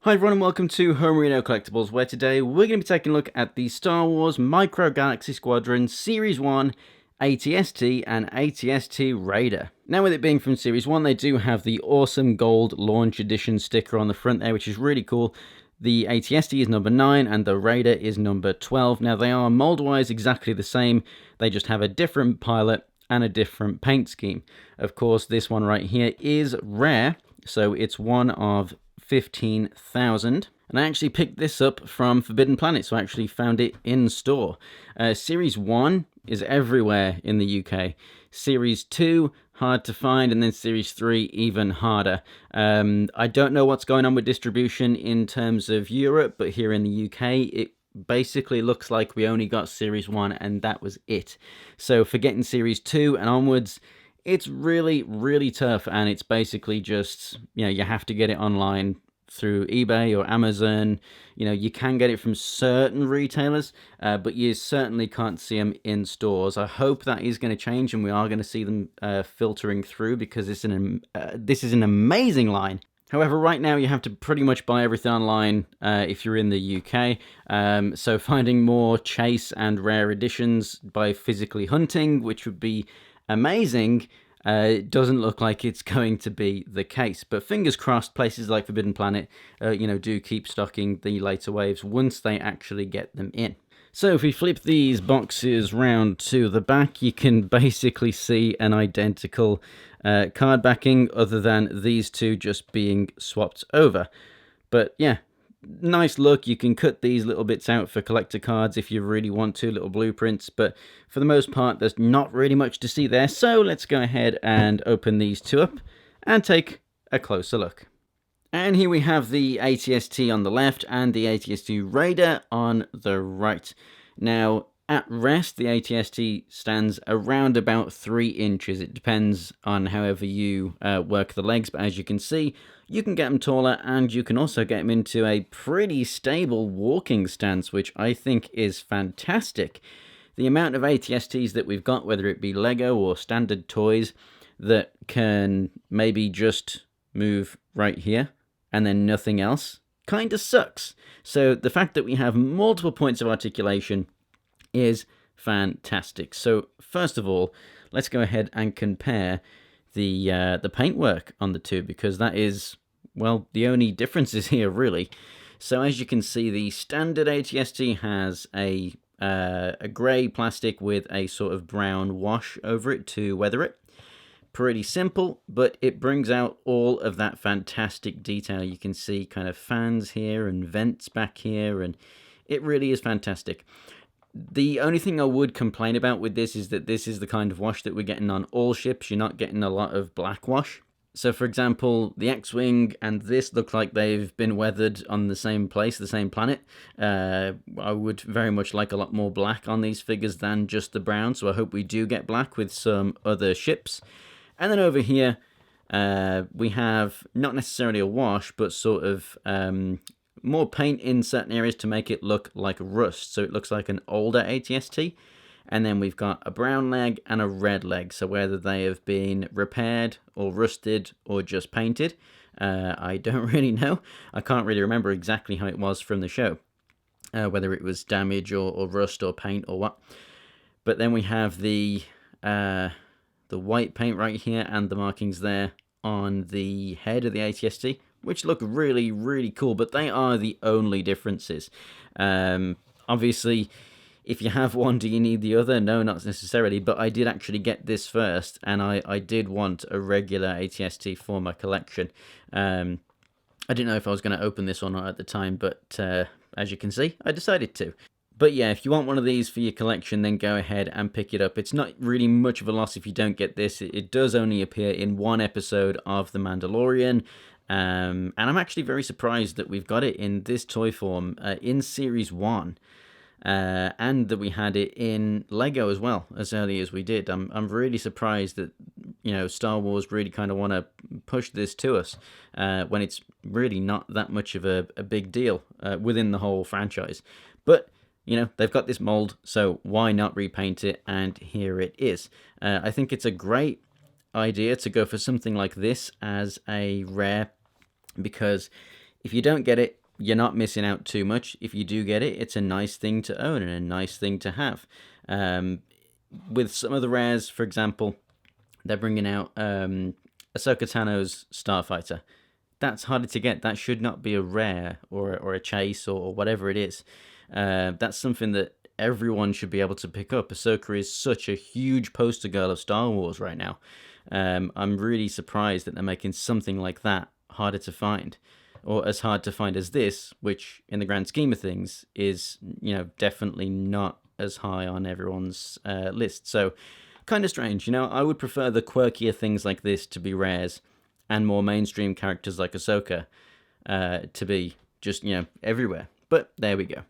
Hi everyone and welcome to Homerino Collectibles, where today we're going to be taking a look at the Star Wars Micro Galaxy Squadron Series 1 ATST and ATST Raider. Now, with it being from Series 1, they do have the awesome gold launch edition sticker on the front there, which is really cool. The ATST is number 9 and the Raider is number 12. Now, they are mold-wise exactly the same, they just have a different pilot and a different paint scheme. Of course, this one right here is rare, so it's one of 15,000. And I actually picked this up from Forbidden Planet, so I actually found it in store. Series 1 is everywhere in the UK. Series 2, hard to find, and then Series 3, even harder. I don't know what's going on with distribution in terms of Europe, but here in the UK, it basically looks like we only got Series 1, and that was it. So for getting Series 2 and onwards, it's really, really tough, and it's basically just, you have to get it online through eBay or Amazon. You can get it from certain retailers, but you certainly can't see them in stores. I hope that is going to change, and we are going to see them filtering through, because this is an amazing line. However, right now you have to pretty much buy everything online if you're in the UK. So finding more chase and rare editions by physically hunting, which would be amazing, it doesn't look like it's going to be the case. But fingers crossed, places like Forbidden Planet, do keep stocking the later waves once they actually get them in. So if we flip these boxes round to the back, you can basically see an identical card backing, other than these two just being swapped over. But yeah, nice look. You can cut these little bits out for collector cards if you really want to, little blueprints, but for the most part there's not really much to see there. So let's go ahead and open these two up and take a closer look. And here we have the ATST on the left and the ATST Raider on the right. Now, at rest, the ATST stands around about 3 inches. It depends on however you work the legs, but as you can see, you can get them taller, and you can also get them into a pretty stable walking stance, which I think is fantastic. The amount of ATSTs that we've got, whether it be Lego or standard toys, that can maybe just move right here and then nothing else, kind of sucks. So the fact that we have multiple points of articulation is fantastic. So first of all, let's go ahead and compare the paintwork on the two, because that is, well, the only differences here really. So as you can see, the standard ATST has a grey plastic with a sort of brown wash over it to weather it. Pretty simple, but it brings out all of that fantastic detail. You can see kind of fans here and vents back here, and it really is fantastic. The only thing I would complain about with this is that this is the kind of wash that we're getting on all ships. You're not getting a lot of black wash. So for example, the X-Wing and this look like they've been weathered on the same place, the same planet. I would very much like a lot more black on these figures than just the brown, so I hope we do get black with some other ships. And then over here, we have not necessarily a wash, but sort of more paint in certain areas to make it look like rust. So it looks like an older ATST. And then we've got a brown leg and a red leg. So whether they have been repaired or rusted or just painted, I don't really know. I can't really remember exactly how it was from the show, whether it was damage or rust or paint or what. But then we have the white paint right here and the markings there on the head of the ATST, which look really, really cool, but they are the only differences. Obviously, if you have one, do you need the other? No, not necessarily, but I did actually get this first, and I did want a regular ATST for my collection. I didn't know if I was going to open this or not at the time, but as you can see, I decided to. But yeah, if you want one of these for your collection, then go ahead and pick it up. It's not really much of a loss if you don't get this. It does only appear in one episode of The Mandalorian, and I'm actually very surprised that we've got it in this toy form in Series 1. And that we had it in Lego as well, as early as we did. I'm really surprised that Star Wars really kind of want to push this to us when it's really not that much of a big deal within the whole franchise. But they've got this mold, so why not repaint it? And here it is. I think it's a great idea to go for something like this as a rare, because If you don't get it, you're not missing out too much. If you do get it, it's a nice thing to own and a nice thing to have. With some of the rares, for example, they're bringing out Ahsoka Tano's Starfighter. That's harder to get. That should not be a rare or a chase or whatever it is. That's something that everyone should be able to pick up. Ahsoka is such a huge poster girl of Star Wars right now. I'm really surprised that they're making something like that harder to find, or as hard to find as this, which in the grand scheme of things is, definitely not as high on everyone's list. So kind of strange. I would prefer the quirkier things like this to be rares, and more mainstream characters like Ahsoka to be just, everywhere. But there we go.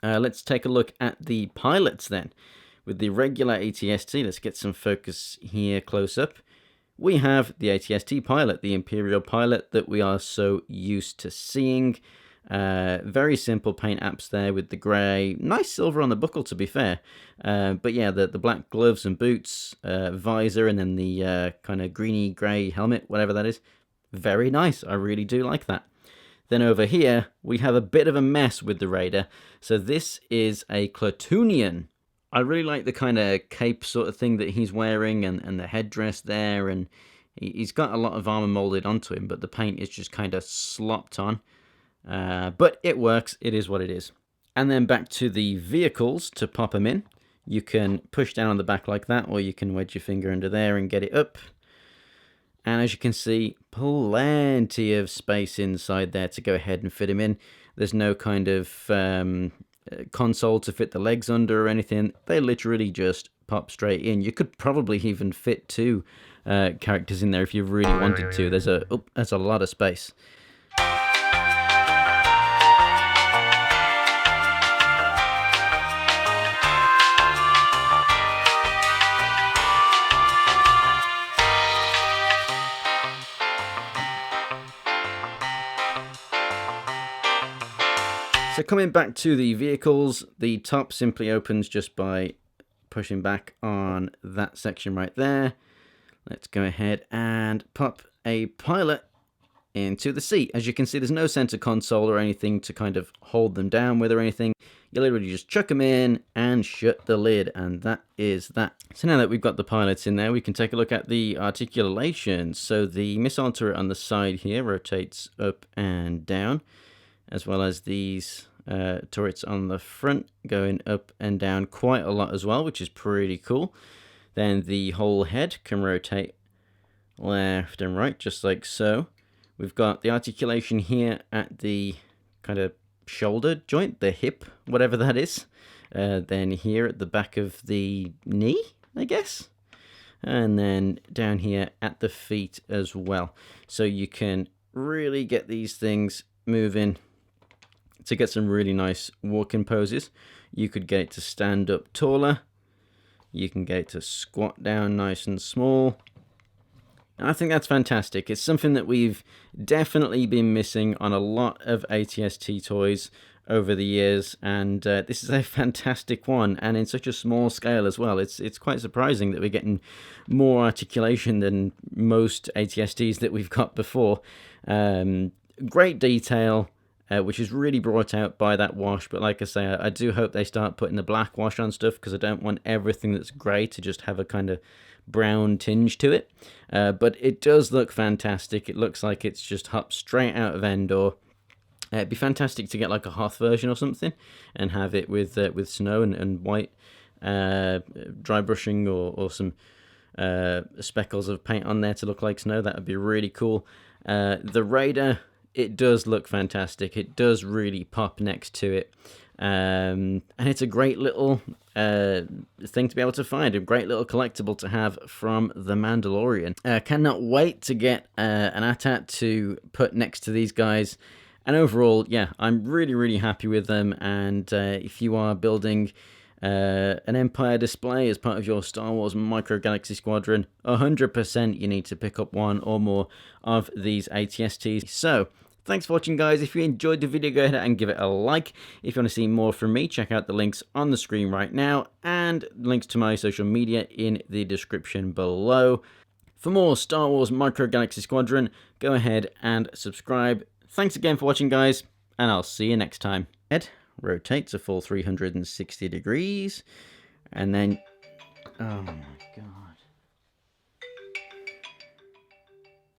Let's take a look at the pilots then. With the regular ATST, let's get some focus here close up. We have the ATST pilot, the Imperial pilot that we are so used to seeing. Very simple paint apps there with the grey. Nice silver on the buckle, to be fair. But yeah, the black gloves and boots, visor, and then the kind of greeny grey helmet, whatever that is. Very nice. I really do like that. Then over here, we have a bit of a mess with the Raider. So this is a Clatoonian. I really like the kind of cape sort of thing that he's wearing, and the headdress there. And he's got a lot of armor molded onto him, but the paint is just kind of slopped on. But it works. It is what it is. And then back to the vehicles to pop them in. You can push down on the back like that, or you can wedge your finger under there and get it up. And as you can see, plenty of space inside there to go ahead and fit him in. There's no kind of console to fit the legs under or anything. They literally just pop straight in. You could probably even fit two characters in there if you really wanted to. There's a lot of space. So coming back to the vehicles, the top simply opens just by pushing back on that section right there. Let's go ahead and pop a pilot into the seat. As you can see, there's no center console or anything to kind of hold them down with or anything. You literally just chuck them in and shut the lid, and that is that. So now that we've got the pilots in there, we can take a look at the articulation. So the missile turret on the side here rotates up and down, as well as these turrets on the front going up and down quite a lot as well, which is pretty cool. Then the whole head can rotate left and right, just like so. We've got the articulation here at the kind of shoulder joint, the hip, whatever that is. Then here at the back of the knee, I guess. And then down here at the feet as well. So you can really get these things moving to get some really nice walking poses. You could get it to stand up taller. You can get it to squat down nice and small. And I think that's fantastic. It's something that we've definitely been missing on a lot of ATST toys over the years, and this is a fantastic one, and in such a small scale as well. It's quite surprising that we're getting more articulation than most ATSTs that we've got before. Great detail, which is really brought out by that wash, but like I say, I do hope they start putting the black wash on stuff, because I don't want everything that's grey to just have a kind of brown tinge to it. But it does look fantastic. It looks like it's just hopped straight out of Endor. It'd be fantastic to get like a Hoth version or something and have it with snow and white dry brushing or some speckles of paint on there to look like snow. That would be really cool. The Raider, it does look fantastic. It does really pop next to it. And it's a great little thing to be able to find, a great little collectible to have from the Mandalorian. Cannot wait to get an AT-AT to put next to these guys. And overall, yeah, I'm really, really happy with them. And if you are building an Empire display as part of your Star Wars Micro Galaxy Squadron, 100% you need to pick up one or more of these ATSTs. So, thanks for watching, guys. If you enjoyed the video, go ahead and give it a like. If you want to see more from me, check out the links on the screen right now, and links to my social media in the description below. For more Star Wars Micro Galaxy Squadron, go ahead and subscribe. Thanks again for watching, guys, and I'll see you next time. Head rotates a full 360 degrees, and then... Oh.